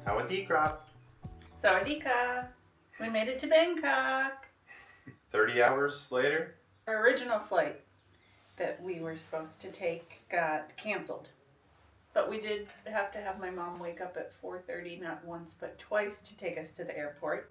Sawadee krap. Sawadika! We made it to Bangkok! 30 hours later? Our original flight that we were supposed to take got canceled. But we did have to have my mom wake up at 4:30, not once but twice, to take us to the airport.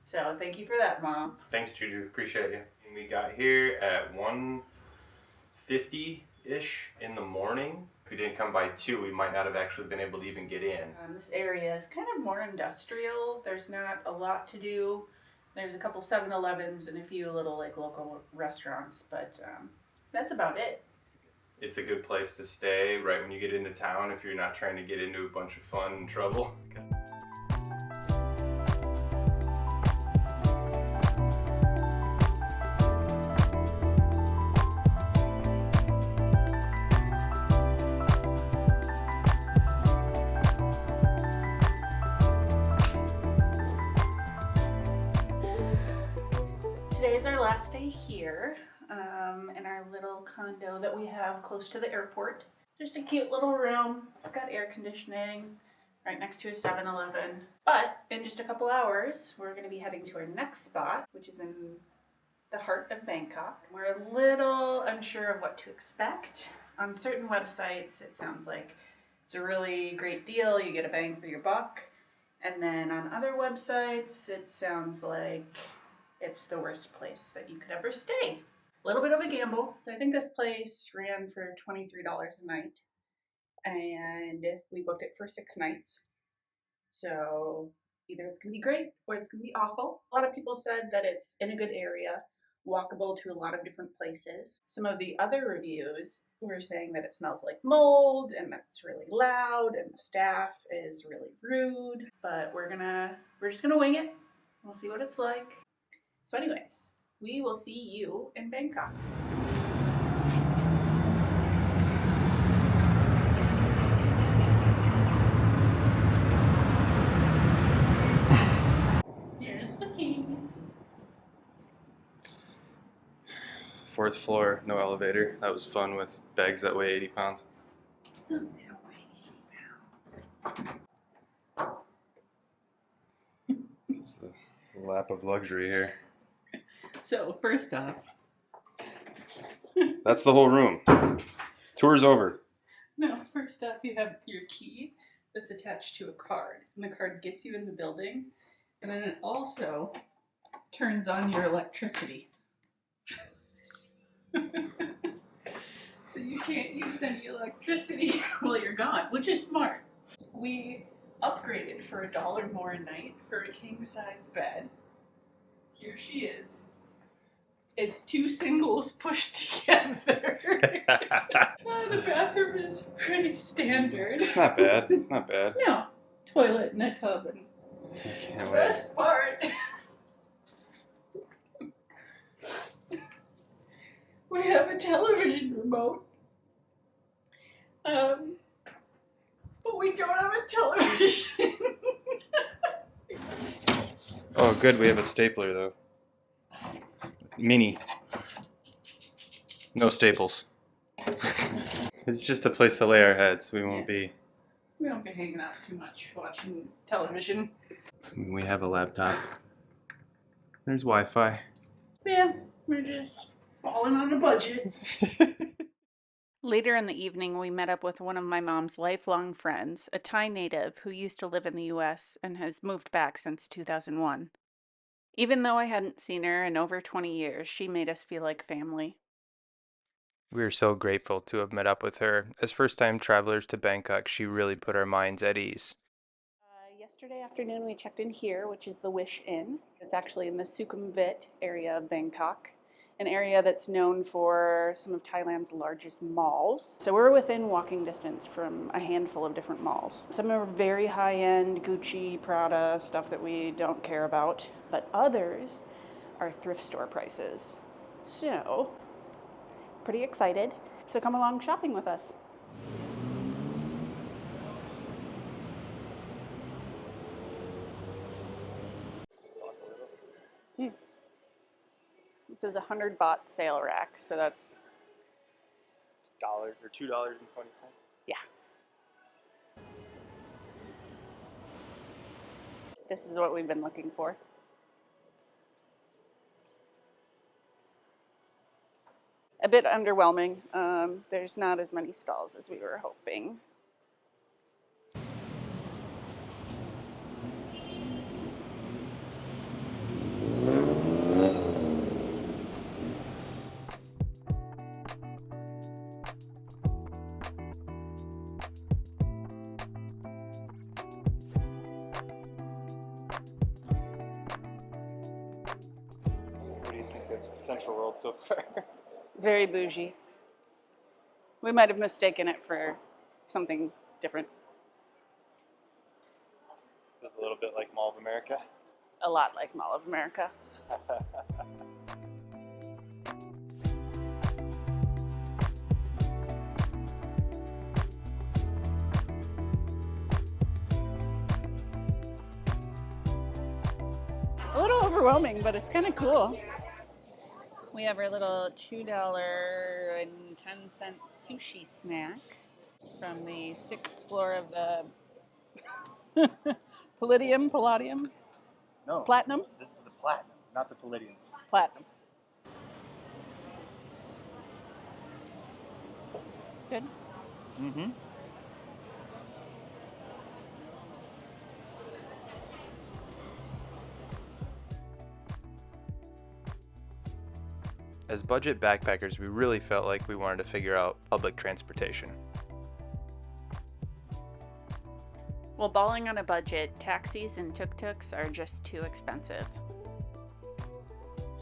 So thank you for that, Mom. Thanks, Juju. Appreciate you. And we got here at 1:50-ish in the morning. If we didn't come by 2, we might not have actually been able to even get in. This area is kind of more industrial. There's not a lot to do. There's a couple 7-Elevens and a few little local restaurants, but that's about it. It's a good place to stay right when you get into town if you're not trying to get into a bunch of fun and trouble. Today is our last day here in our little condo that we have close to the airport. Just a cute little room. It's got air conditioning right next to a 7-Eleven. But in just a couple hours, we're going to be heading to our next spot, which is in the heart of Bangkok. We're a little unsure of what to expect. On certain websites, it sounds like it's a really great deal. You get a bang for your buck. And then on other websites, it sounds like it's the worst place that you could ever stay. A little bit of a gamble. So I think this place ran for $23 a night. And we booked it for 6 nights. So either it's going to be great or it's going to be awful. A lot of people said that it's in a good area, walkable to a lot of different places. Some of the other reviews were saying that it smells like mold and that it's really loud and the staff is really rude. But we're just gonna wing it. We'll see what it's like. So anyways, we will see you in Bangkok. Here's the key. 4th floor, no elevator. That was fun with bags that weigh 80 pounds. They don't weigh 80 pounds. This is the lap of luxury here. So first off, That's the whole room. Tour's over. no, first off you have your key that's attached to a card. And the card gets you in the building. And then it also turns on your electricity. So you can't use any electricity while you're gone, which is smart. We upgraded for $1 more a night for a king-size bed. Here she is. It's 2 singles pushed together. The bathroom is pretty standard. It's not bad. It's not bad. No. Toilet and a tub. And Can't the wait. best part, we have a television remote. But we don't have a television. Oh, good. We have a stapler, though. Mini. No staples. It's just a place to lay our heads. We won't be. We don't be hanging out too much watching television. We have a laptop. There's Wi-Fi. Yeah, we're just falling on a budget. Later in the evening, we met up with one of my mom's lifelong friends, a Thai native who used to live in the U.S. and has moved back since 2001. Even though I hadn't seen her in over 20 years, she made us feel like family. We are so grateful to have met up with her. As first-time travelers to Bangkok, she really put our minds at ease. Yesterday afternoon, we checked in here, which is the Wish Inn. It's actually in the Sukhumvit area of Bangkok, an area that's known for some of Thailand's largest malls. So we're within walking distance from a handful of different malls. Some are very high-end, Gucci, Prada, stuff that we don't care about, but others are thrift store prices. So, pretty excited. So come along shopping with us. This is a 100 baht sale rack, so that's $1 or $2.20. yeah. This is what we've been looking for. A bit underwhelming. There's not as many stalls as we were hoping. What do you think of Central World so far? Very bougie. We might have mistaken it for something different. It's a little bit like Mall of America. A lot like Mall of America. A little overwhelming, but it's kind of cool. We have our little $2.10 sushi snack from the 6th floor of the Palladium? No. Platinum? This is the platinum, not the palladium. Platinum. Good. Mm-hmm. As budget backpackers, we really felt like we wanted to figure out public transportation. Well, balling on a budget, taxis and tuk-tuks are just too expensive.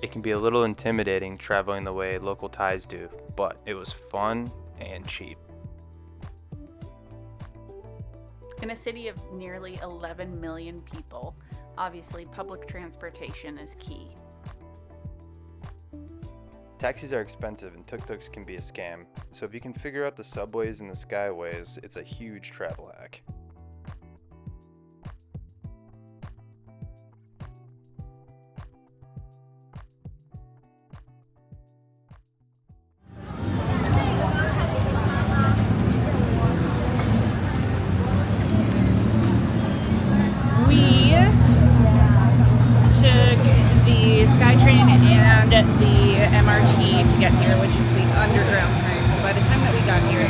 It can be a little intimidating traveling the way local Thais do, but it was fun and cheap. In a city of nearly 11 million people, obviously public transportation is key. Taxis are expensive and tuk-tuks can be a scam, so if you can figure out the subways and the skyways, it's a huge travel hack. We took the SkyTrain and the MRT to get here, which is the underground train. So by the time that we got here,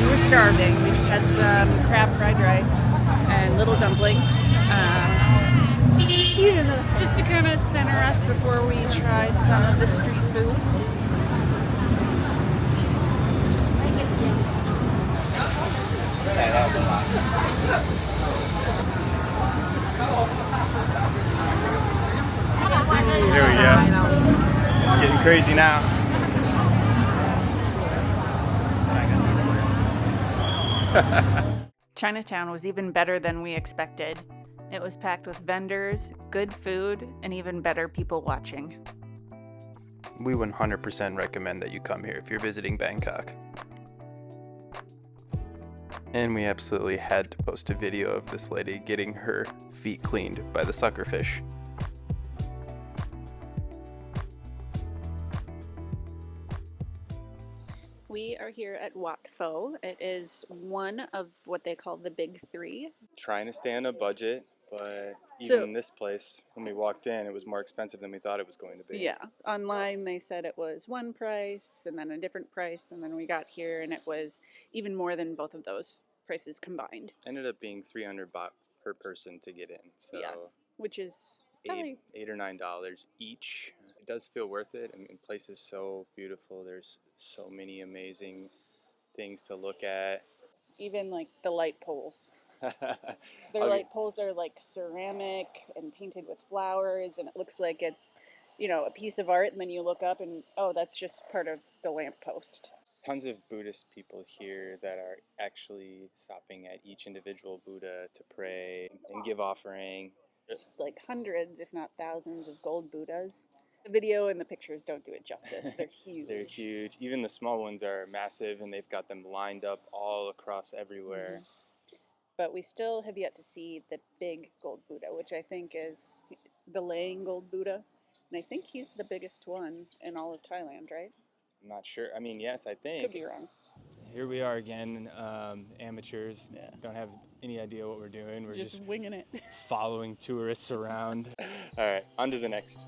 we were starving. We just had some crab fried rice and little dumplings. Just to kind of center us before we try some of the street food. Here we go. It's getting crazy now. Chinatown was even better than we expected. It was packed with vendors, good food, and even better people watching. We 100% recommend that you come here if you're visiting Bangkok. And we absolutely had to post a video of this lady getting her feet cleaned by the suckerfish. We are here at Wat Pho. It is one of what they call the big three. Trying to stay on a budget, but So- even in this place, when we walked in, it was more expensive than we thought it was going to be. Yeah, online they said it was one price and then a different price, and then we got here and it was even more than both of those prices combined, Ended up being 300 baht per person to get in, so Yeah. which is probably $8 or $9 each. It does feel worth it. I mean, the place is so beautiful. There's so many amazing things to look at. even like the light poles. Their I'll light poles are like ceramic and painted with flowers, and it looks like it's, a piece of art, and then you look up and, oh, that's just part of the lamppost. Tons of Buddhist people here that are actually stopping at each individual Buddha to pray and give offering. Just like hundreds, if not thousands, of gold Buddhas. The video and the pictures don't do it justice. They're huge. They're huge. Even the small ones are massive, and they've got them lined up all across everywhere. But we still have yet to see the big gold Buddha, which I think is the laying gold Buddha. And I think he's the biggest one in all of Thailand, right? I'm not sure. I mean, yes, I think. Could be wrong. here we are again, amateurs. Yeah. Don't have any idea what we're doing. We're Just just winging it. following tourists around. All right, on to the next.